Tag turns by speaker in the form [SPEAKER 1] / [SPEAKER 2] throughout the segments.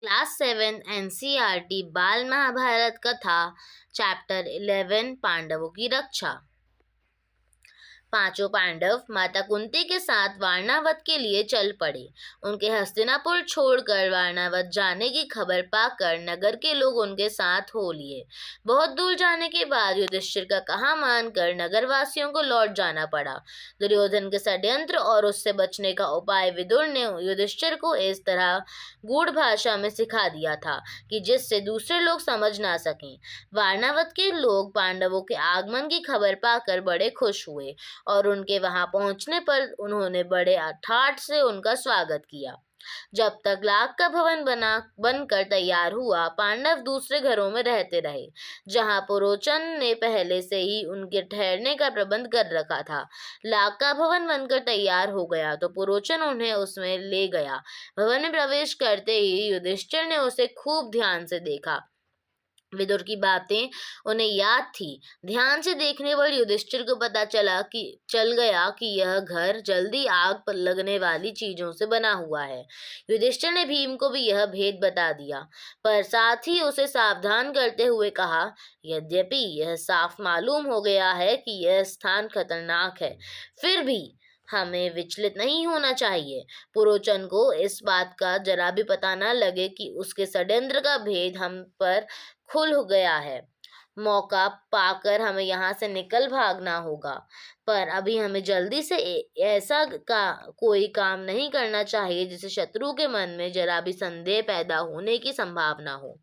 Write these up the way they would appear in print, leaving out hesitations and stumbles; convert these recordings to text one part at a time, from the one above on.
[SPEAKER 1] Class 7 NCERT बाल महाभारत कथा chapter 11 पांडवों की रक्षा। पांचों पांडव माता कुंती के साथ वारणावत के लिए चल पड़े। उनके हस्तिनापुर छोड़कर वारणावत जाने की खबर पाकर नगर के लोग उनके साथ हो लिए। बहुत दूर जाने के बाद युधिष्ठिर का कहा मानकर नगरवासियों को लौट जाना पड़ा। दुर्योधन के षड्यंत्र और उससे बचने का उपाय विदुर ने युधिष्ठिर को इस तरह गूढ़ भाषा में सिखा दिया था कि जिससे दूसरे लोग समझ ना सकें। वारणावत के लोग पांडवों के आगमन की खबर पाकर बड़े खुश हुए और उनके वहां पहुंचने पर उन्होंने बड़े ठाठ से उनका स्वागत किया। जब तक लाख का भवन बनकर तैयार हुआ, पांडव दूसरे घरों में रहते रहे, जहां पुरोचन ने पहले से ही उनके ठहरने का प्रबंध कर रखा था। लाख का भवन बनकर तैयार हो गया तो पुरोचन उन्हें उसमें ले गया। भवन में प्रवेश करते ही युधिष्ठिर ने उसे खूब ध्यान से देखा। विदुर की बातें उन्हें याद थी। ध्यान से देखने पर युधिष्ठिर को पता चल गया कि यह घर जल्दी आग पर लगने वाली चीजों से बना हुआ है। युधिष्ठिर ने भीम को भी यह भेद बता दिया, पर साथ ही उसे सावधान करते हुए कहा, यद्यपि यह साफ मालूम हो गया है कि यह स्थान खतरनाक है, फिर भी हमें विचलित नहीं होना चाहिए। पुरोचन को इस बात का जरा भी पता न लगे कि उसके षड्यंत्र का भेद हम पर खुल गया है। मौका पाकर हमें यहाँ से निकल भागना होगा, पर अभी हमें जल्दी से ऐसा कोई काम नहीं करना चाहिए जिससे शत्रु के मन में जरा भी संदेह पैदा होने की संभावना हो।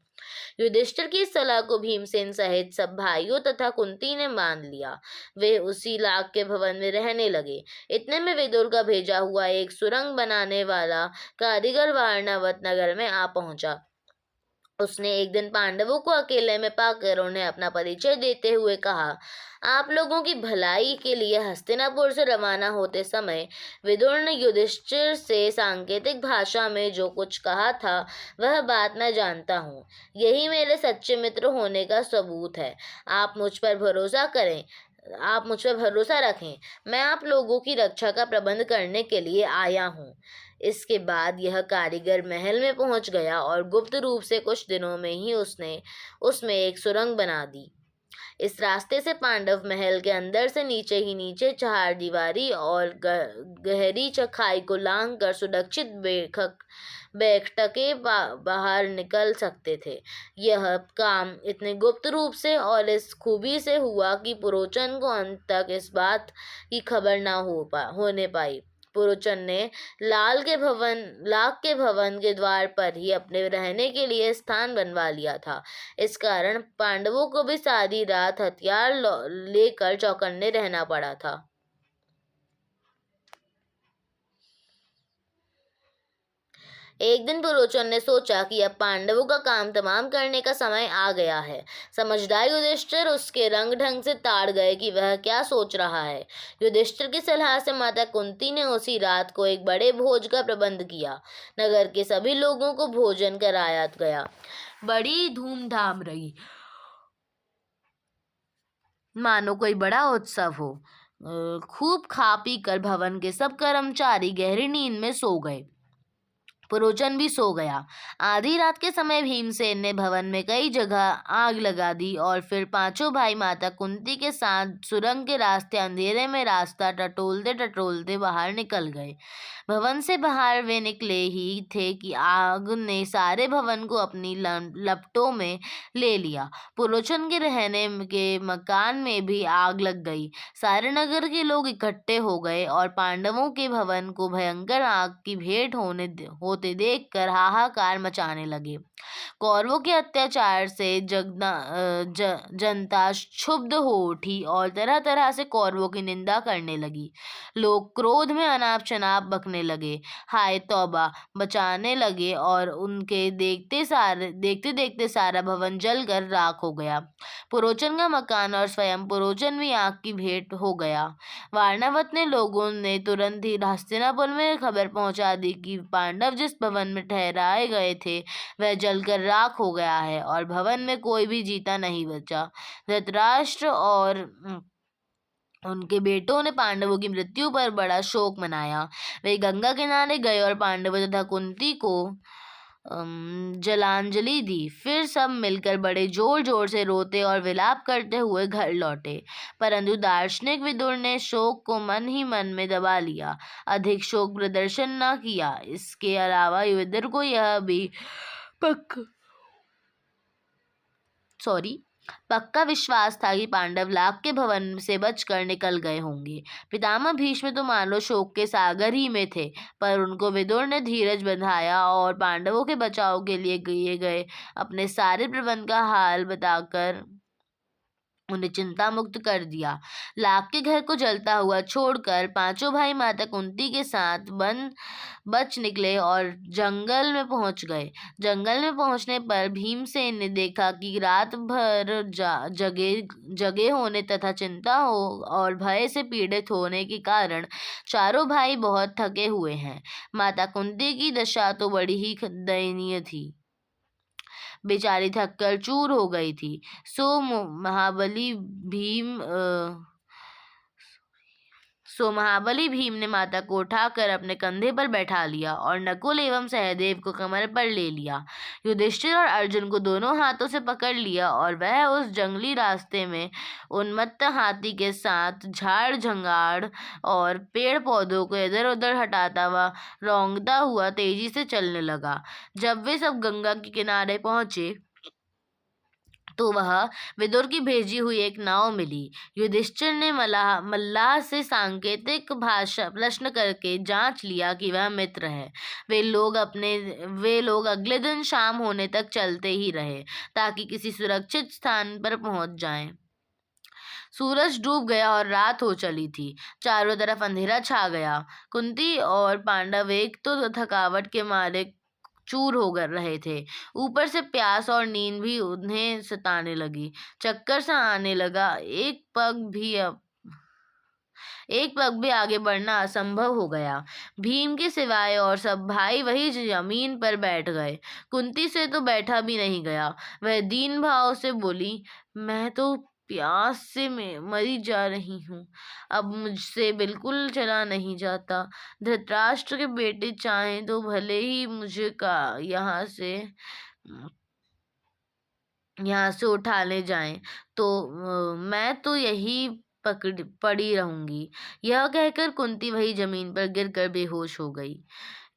[SPEAKER 1] युधिष्ठिर की इस सलाह को भीमसेन सहित सब भाइयों तथा कुंती ने मान लिया। वे उसी लाख के भवन में रहने लगे। इतने में विदुर का भेजा हुआ एक सुरंग बनाने वाला कारीगर वारणावत नगर में आ पहुंचा। उसने एक दिन पांडवों को अकेले में पाकर उन्हें अपना परिचय देते हुए कहा, आप लोगों की भलाई के लिए हस्तिनापुर से रवाना होते समय विदुर ने युधिष्ठिर से सांकेतिक भाषा में जो कुछ कहा था वह बात मैं जानता हूँ। यही मेरे सच्चे मित्र होने का सबूत है। आप मुझ पर भरोसा रखें। मैं आप लोगों की रक्षा का प्रबंध करने के लिए आया हूँ। इसके बाद यह कारीगर महल में पहुंच गया और गुप्त रूप से कुछ दिनों में ही उसने उसमें एक सुरंग बना दी। इस रास्ते से पांडव महल के अंदर से नीचे ही नीचे चारदीवारी और गहरी खाई को लांघ कर सुरक्षित बैठके बाहर निकल सकते थे। यह काम इतने गुप्त रूप से और इस खूबी से हुआ कि पुरोचन को अंत तक इस बात की खबर न होने पाई। पुरोचन ने लाख के भवन के द्वार पर ही अपने रहने के लिए स्थान बनवा लिया था। इस कारण पांडवों को भी सारी रात हथियार लेकर चौकन्ने रहना पड़ा था। एक दिन पुरोचन ने सोचा कि अब पांडवों का काम तमाम करने का समय आ गया है। समझदार युधिष्ठिर उसके रंग ढंग से ताड़ गए कि वह क्या सोच रहा है। युधिष्ठिर की सलाह से माता कुंती ने उसी रात को एक बड़े भोज का प्रबंध किया। नगर के सभी लोगों को भोजन कराया गया। बड़ी धूमधाम रही, मानो कोई बड़ा उत्सव हो। खूब खा पी कर भवन के सब कर्मचारी गहरी नींद में सो गए। पुरोचन भी सो गया। आधी रात के समय भीमसेन ने भवन में कई जगह आग लगा दी और फिर पांचों भाई माता कुंती के साथ सुरंग के रास्ते अंधेरे में रास्ता टटोलते टटोलते बाहर निकल गए। भवन से बाहर वे निकले ही थे कि आग ने सारे भवन को अपनी लपटों में ले लिया। पुरोचन के रहने के मकान में भी आग लग गई। सारे नगर के लोग इकट्ठे हो गए और पांडवों के भवन को भयंकर आग की भेंट होते देखकर हाहाकार मचाने लगे। कौरवों के अत्याचार से जनता क्षुब्ध हो उठी और तरह तरह से कौरवों की निंदा करने लगी। लोग क्रोध में अनाप शनाप बकने लगे, हाय तौबा बचाने लगे और उनके देखते देखते सारा भवन जलकर राख हो गया। पुरोचन का मकान और स्वयं पुरोचन भी आग की भेंट हो गया। वारणावत ने लोगों ने तुरंत ही हस्तिनापुर में खबर पहुंचा दी कि पांडव जिस भवन में ठहराए गए थे वह जलकर राख हो गया है और भवन में कोई भी जीता नहीं बचा। धृतराष्ट्र और उनके बेटों ने पांडवों की मृत्यु पर बड़ा शोक मनाया। वे गंगा किनारे गए और पांडवों तथा कुंती को जलांजलि दी। फिर सब मिलकर बड़े जोर जोर से रोते और विलाप करते हुए घर लौटे। परंतु दार्शनिक विदुर ने शोक को मन ही मन में दबा लिया, अधिक शोक प्रदर्शन न किया। इसके अलावा विदुर को यह भी पक्का विश्वास था कि पांडव लाख के भवन से बचकर निकल गए होंगे। पितामह भीष्म तो मान लो शोक के सागर ही में थे, पर उनको विदुर ने धीरज बंधाया और पांडवों के बचाव के लिए किए गए अपने सारे प्रबंध का हाल बताकर उन्हें चिंता मुक्त कर दिया। लाख के घर को जलता हुआ छोड़कर पांचों भाई माता कुंती के साथ बच निकले और जंगल में पहुंच गए। जंगल में पहुंचने पर भीमसेन ने देखा कि रात भर जगे होने तथा चिंता हो और भय से पीड़ित होने के कारण चारों भाई बहुत थके हुए हैं। माता कुंती की दशा तो बड़ी ही दयनीय थी, बेचारी थककर चूर हो गई थी। सो महाबली भीम ने माता को उठाकर अपने कंधे पर बैठा लिया और नकुल एवं सहदेव को कमर पर ले लिया। युधिष्ठिर और अर्जुन को दोनों हाथों से पकड़ लिया और वह उस जंगली रास्ते में उन्मत्त हाथी के साथ झाड़ झंगाड़ और पेड़ पौधों को इधर उधर हटाता हुआ रौंदता हुआ तेजी से चलने लगा। जब वे सब गंगा के किनारे पहुंचे तो वह विदुर की भेजी हुई एक नाव मिली। युधिष्ठिर ने मल्लाह से सांकेतिक भाषा प्रश्न करके जांच लिया कि वह मित्र है। वे लोग अगले दिन शाम होने तक चलते ही रहे ताकि किसी सुरक्षित स्थान पर पहुंच जाएं। सूरज डूब गया और रात हो चली थी। चारों तरफ अंधेरा छा गया। कुंती और पांडव एक तो थकावट के मारे चूर हो कर रहे थे, ऊपर से प्यास और नींद भी उन्हें सताने लगी। चक्कर सा आने लगा। एक पग भी आगे बढ़ना असंभव हो गया। भीम के सिवाय और सब भाई वही जमीन पर बैठ गए। कुंती से तो बैठा भी नहीं गया। वह दीन भाव से बोली, मैं तो प्यास से मरी जा रही हूँ, अब मुझसे बिल्कुल चला नहीं जाता। धृतराष्ट्र के बेटे चाहें तो भले ही मुझे यहाँ से उठा ले जाएं, तो मैं तो यही पड़ी रहूंगी। यह कहकर कुंती वही जमीन पर गिरकर बेहोश हो गई।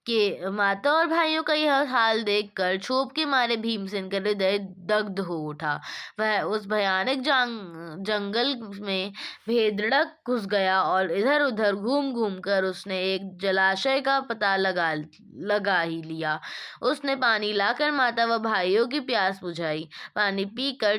[SPEAKER 1] कि माता और भाइयों का यह हाल देखकर क्षोभ के मारे भीमसेन का हृदय दग्ध हो उठा। वह उस भयानक जंगल में भेदड़क घुस गया और इधर उधर घूम घूम कर उसने एक जलाशय का पता लगा ही लिया। उसने पानी लाकर माता व भाइयों की प्यास बुझाई। पानी पीकर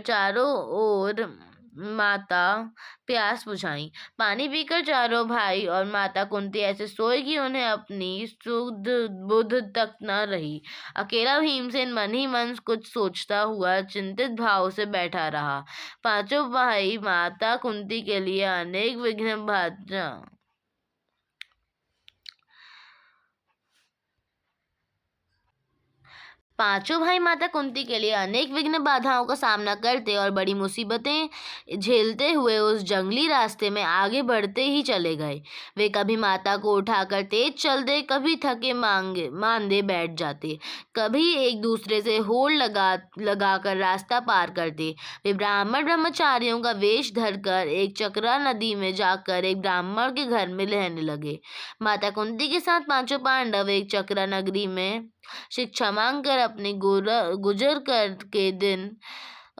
[SPEAKER 1] चारों भाई और माता कुंती ऐसे सोए कि उन्हें अपनी सुध बुध तक न रही। अकेला भीमसेन मन ही मन कुछ सोचता हुआ चिंतित भाव से बैठा रहा। पांचों भाई माता कुंती के लिए अनेक विघ्न बाधाओं का सामना करते और बड़ी मुसीबतें झेलते हुए उस जंगली रास्ते में आगे बढ़ते ही चले गए। वे कभी माता को उठाकर तेज चलते, कभी थके मांदे बैठ जाते, कभी एक दूसरे से होड़ लगाकर रास्ता पार करते। वे ब्राह्मण ब्रह्मचारियों का वेश धरकर एक चक्रा नदी में जाकर एक ब्राह्मण के घर में रहने लगे। माता कुंती के साथ पांचों पांडव एक चक्रा नगरी में शिक्षा मांगकर अपने गुजर कर के दिन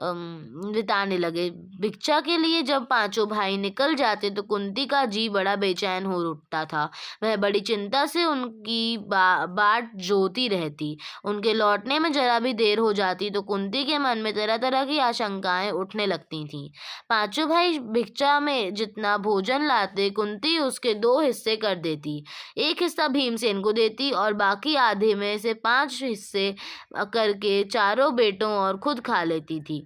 [SPEAKER 1] बिताने लगे। भिक्षा के लिए जब पांचों भाई निकल जाते तो कुंती का जी बड़ा बेचैन हो उठता था। वह बड़ी चिंता से उनकी बाट जोती रहती। उनके लौटने में जरा भी देर हो जाती तो कुंती के मन में तरह तरह की आशंकाएं उठने लगती थीं। पांचों भाई भिक्षा में जितना भोजन लाते, कुंती उसके 2 हिस्से कर देती। एक हिस्सा भीमसेन को देती और बाकी आधे में से 5 हिस्से करके चारों बेटों और खुद खा लेती थी।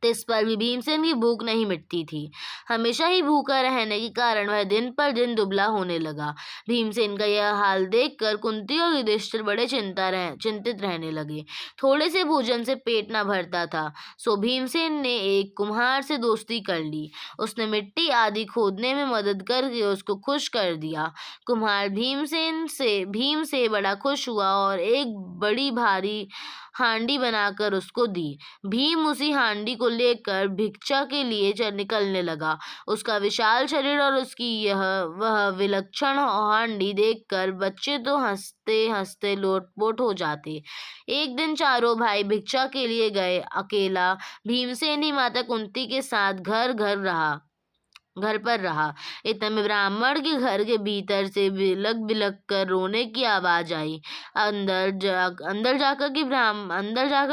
[SPEAKER 1] इस पर भी भीमसेन की भूख नहीं मिटती थी। हमेशा ही भूखा रहने के कारण वह दिन पर दिन दुबला होने लगा। भीमसेन का यह हाल देखकर कुंती और युधिष्ठिर बड़े चिंतित रहने लगे। थोड़े से भोजन से पेट न भरता था, सो भीमसेन ने एक कुम्हार से दोस्ती कर ली। उसने मिट्टी आदि खोदने में मदद करके उसको खुश कर दिया। कुम्हार भीम से बड़ा खुश हुआ और एक बड़ी भारी हांडी बनाकर उसको दी। भीम उसी हांडी को लेकर भिक्षा के लिए निकलने लगा। उसका विशाल शरीर और उसकी वह विलक्षण हांडी देखकर बच्चे तो हंसते हंसते लोटपोट हो जाते। एक दिन चारों भाई भिक्षा के लिए गए। अकेला भीमसेन ही माता कुंती के साथ घर पर रहा। इतने में ब्राह्मण के घर के भीतर से बिलक बिलक कर रोने की आवाज आई। अंदर जाकर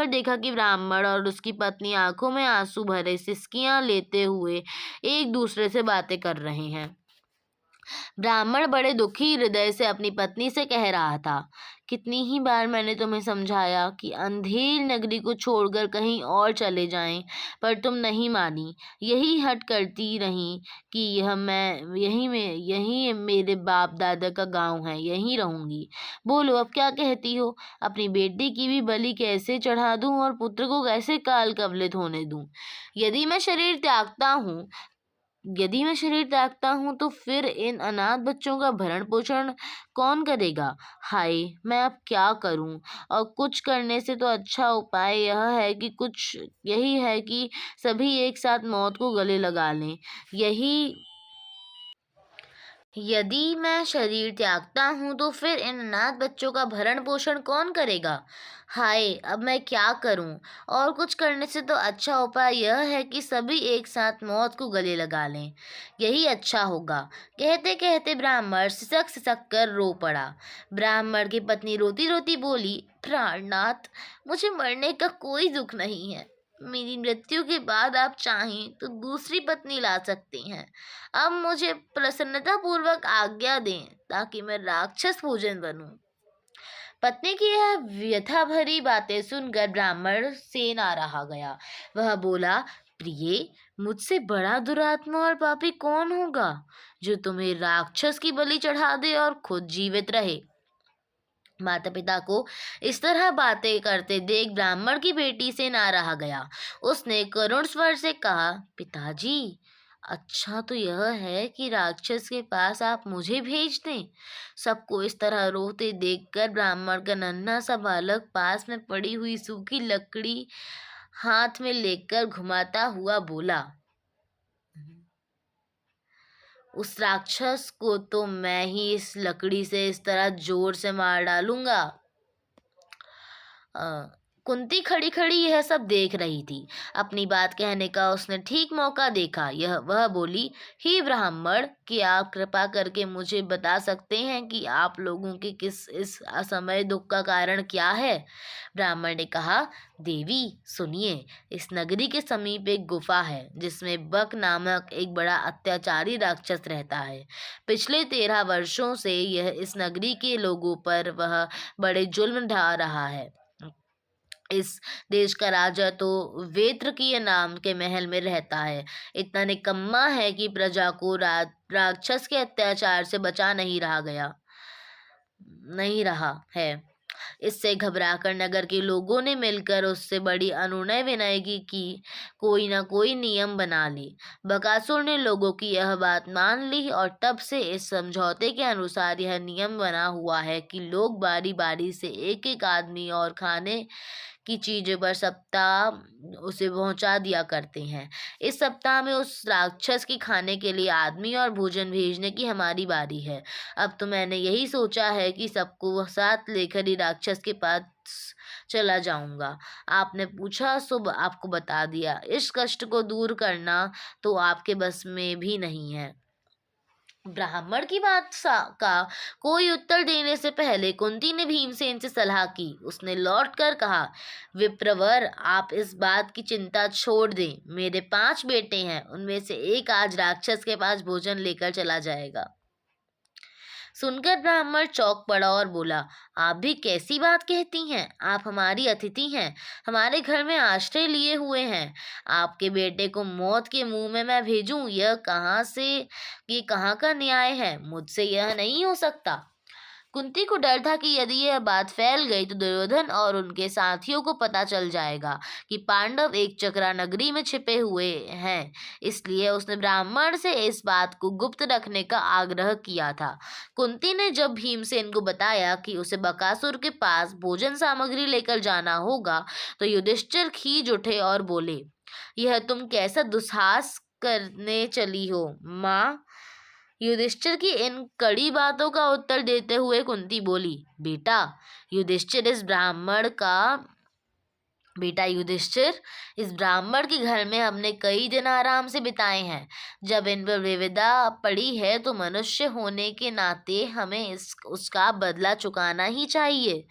[SPEAKER 1] देखा कि ब्राह्मण और उसकी पत्नी आंखों में आंसू भरे सिसकियां लेते हुए एक दूसरे से बातें कर रहे हैं। ब्राह्मण बड़े दुखी हृदय से अपनी पत्नी से कह रहा था, कितनी ही बार मैंने तुम्हें समझाया कि अंधेर नगरी को छोड़कर कहीं और चले जाएं, पर तुम नहीं मानी। यही हट करती रही कि यही मेरे बाप दादा का गांव है, यहीं रहूंगी। बोलो अब क्या कहती हो? अपनी बेटी की भी बलि कैसे चढ़ा दूं और पुत्र को कैसे काल कवलित होने दूं? यदि मैं शरीर त्यागता हूँ तो फिर इन अनाथ बच्चों का भरण पोषण कौन करेगा? हाय, मैं अब क्या करूं? और कुछ करने से तो अच्छा उपाय यही है कि सभी एक साथ मौत को गले लगा लें। यदि मैं शरीर त्यागता हूँ तो फिर इन अनाथ बच्चों का भरण पोषण कौन करेगा? हाय, अब मैं क्या करूं? और कुछ करने से तो अच्छा उपाय यह है कि सभी एक साथ मौत को गले लगा लें, यही अच्छा होगा। कहते कहते ब्राह्मण सिसक सिसक कर रो पड़ा। ब्राह्मण की पत्नी रोती रोती बोली, प्राणनाथ, मुझे मरने का कोई दुख नहीं है। मेरी मृत्यु के बाद आप चाहें तो दूसरी पत्नी ला सकती हैं। अब मुझे प्रसन्नता पूर्वक आज्ञा दें ताकि मैं राक्षस भोजन बनूं। पत्नी की यह व्यथा भरी बातें सुनकर ब्राह्मण से ना रहा गया। वह बोला, प्रिय, मुझसे बड़ा दुरात्मा और पापी कौन होगा जो तुम्हें राक्षस की बलि चढ़ा दे और खुद जीवित रहे? माता पिता को इस तरह बातें करते देख ब्राह्मण की बेटी से ना रहा गया। उसने करुण स्वर से कहा, पिताजी, अच्छा तो यह है कि राक्षस के पास आप मुझे भेज दें। सबको इस तरह रोते देखकर ब्राह्मण का नन्हा सा बालक पास में पड़ी हुई सूखी लकड़ी हाथ में लेकर घुमाता हुआ बोला, उस राक्षस को तो मैं ही इस लकड़ी से इस तरह जोर से मार डालूंगा। कुंती खड़ी खड़ी यह सब देख रही थी। अपनी बात कहने का उसने ठीक मौका देखा। वह बोली, हे ब्राह्मण, क्या आप कृपा करके मुझे बता सकते हैं कि आप लोगों के इस असमय दुख का कारण क्या है? ब्राह्मण ने कहा, देवी सुनिए, इस नगरी के समीप एक गुफा है जिसमें बक नामक एक बड़ा अत्याचारी राक्षस रहता है। पिछले 13 वर्षों से यह इस नगरी के लोगों पर वह बड़े जुल्म ढा रहा है। इस देश का राजा तो वेत्रकीय नाम के महल में रहता है। इतना निकम्मा है कि प्रजा को राक्षस के अत्याचार से बचा नहीं रहा है। इससे घबराकर नगर के लोगों ने मिलकर उससे बड़ी अनुनय विनय की कोई न कोई नियम बना ली। बकासुर ने लोगों की यह बात मान ली और तब से इस समझौते के अनुसार यह नियम बना हुआ है कि लोग बारी बारी से एक एक आदमी और खाने की चीजें पर सप्ताह उसे पहुंचा दिया करते हैं। इस सप्ताह में उस राक्षस की खाने के लिए आदमी और भोजन भेजने की हमारी बारी है। अब तो मैंने यही सोचा है कि सबको साथ लेकर ही राक्षस के पास चला जाऊंगा। आपने पूछा सो आपको बता दिया। इस कष्ट को दूर करना तो आपके बस में भी नहीं है। ब्राह्मण की बात का कोई उत्तर देने से पहले कुंती ने भीमसेन से सलाह की। उसने लौटकर कहा, विप्रवर, आप इस बात की चिंता छोड़ दें। मेरे 5 बेटे हैं, उनमें से एक आज राक्षस के पास भोजन लेकर चला जाएगा। सुनकर ब्राह्मण चौंक पड़ा और बोला, आप भी कैसी बात कहती हैं? आप हमारी अतिथि हैं, हमारे घर में आश्रय लिए हुए हैं। आपके बेटे को मौत के मुंह में मैं भेजूं, ये कहाँ का न्याय है? मुझसे यह नहीं हो सकता। कुंती को डर था कि यदि यह बात फैल गई तो दुर्योधन और उनके साथियों को पता चल जाएगा कि पांडव एक चक्रा नगरी में छिपे हुए हैं। इसलिए उसने ब्राह्मण से इस बात को गुप्त रखने का आग्रह किया था। कुंती ने जब भीमसेन को बताया कि उसे बकासुर के पास भोजन सामग्री लेकर जाना होगा तो युधिष्ठिर खींच उठे और बोले, यह तुम कैसा दुस्साहस करने चली हो माँ? युधिष्ठिर की इन कड़ी बातों का उत्तर देते हुए कुंती बोली, युधिष्ठिर इस ब्राह्मण के घर में हमने कई दिन आराम से बिताए हैं। जब इन पर विविधा पड़ी है तो मनुष्य होने के नाते हमें उसका बदला चुकाना ही चाहिए।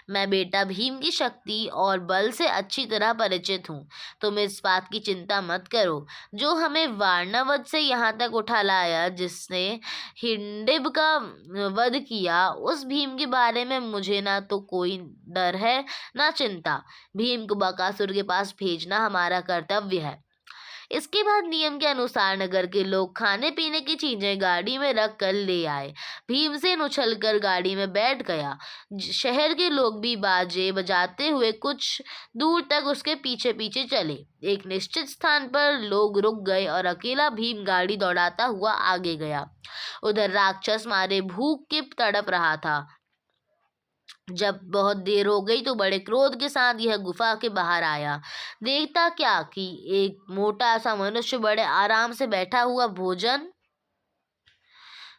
[SPEAKER 1] मैं बेटा भीम की शक्ति और बल से अच्छी तरह परिचित हूँ। तुम इस बात की चिंता मत करो। जो हमें वारणावत से यहाँ तक उठा लाया, जिसने हिडिंब का वध किया, उस भीम के बारे में मुझे ना तो कोई डर है ना चिंता। भीम को बकासुर के पास भेजना हमारा कर्तव्य है। इसके बाद नियम के अनुसार नगर के लोग खाने पीने की चीजें गाड़ी में रख कर ले आए। भीमसेन उछलकर गाड़ी में बैठ गया। शहर के लोग भी बाजे बजाते हुए कुछ दूर तक उसके पीछे पीछे चले। एक निश्चित स्थान पर लोग रुक गए और अकेला भीम गाड़ी दौड़ाता हुआ आगे गया। उधर राक्षस मारे भूख के तड़प रहा था। जब बहुत देर हो गई तो बड़े क्रोध के साथ यह गुफा के बाहर आया। देखता क्या कि एक मोटा सा मनुष्य बड़े आराम से बैठा हुआ भोजन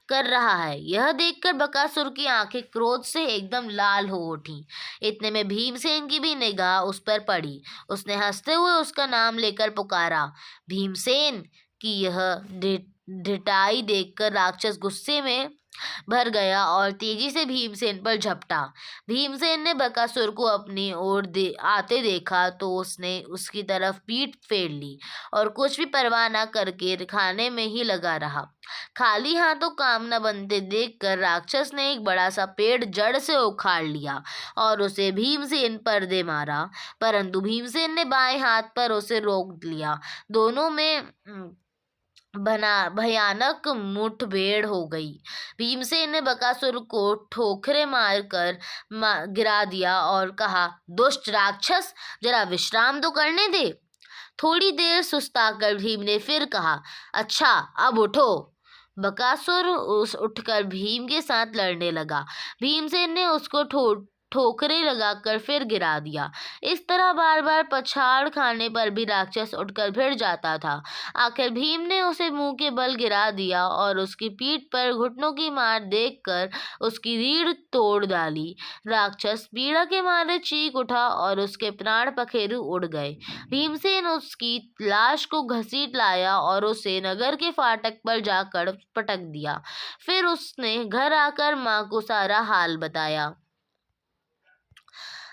[SPEAKER 1] कर रहा है। यह देखकर बकासुर की आंखें क्रोध से एकदम लाल हो उठी। इतने में भीमसेन की भी निगाह उस पर पड़ी। उसने हंसते हुए उसका नाम लेकर पुकारा। भीमसेन की यह ढिठाई देखकर राक्षस गुस्से में भर गया और तेजी से भीमसेन पर झपटा। भीमसेन ने बकासुर को अपनी ओर आते देखा तो उसने उसकी तरफ पीठ फेर ली और कुछ भी परवाह न करके खाने में ही लगा रहा। खाली हाथों काम न बनते देखकर राक्षस ने एक बड़ा सा पेड़ जड़ से उखाड़ लिया और उसे भीमसेन पर दे मारा, परंतु भीमसेन ने बाएं हाथ पर उसे रोक लिया। दोनों में भयानक मुठभेड़ हो गई। भीमसेन ने बकासुर को ठोकरे मारकर गिरा दिया और कहा, दुष्ट राक्षस, जरा विश्राम तो करने दे। थोड़ी देर सुस्ताकर भीम ने फिर कहा, अच्छा अब उठो। बकासुर उठकर भीम के साथ लड़ने लगा। भीमसेन ने उसको ठोकरे लगाकर फिर गिरा दिया। इस तरह बार बार पछाड़ खाने पर भी राक्षस उठकर भिड़ जाता था। आखिर भीम ने उसे मुंह के बल गिरा दिया और उसकी पीठ पर घुटनों की मार देखकर उसकी रीढ़ तोड़ डाली। राक्षस पीड़ा के मारे चीख उठा और उसके प्राण पखेरु उड़ गए। भीमसेन उसकी लाश को घसीट लाया और उसे नगर के फाटक पर जाकर पटक दिया। फिर उसने घर आकर माँ को सारा हाल बताया।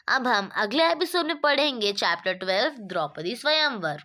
[SPEAKER 1] अब हम अगले एपिसोड में पढ़ेंगे चैप्टर 12, द्रौपदी स्वयंवर।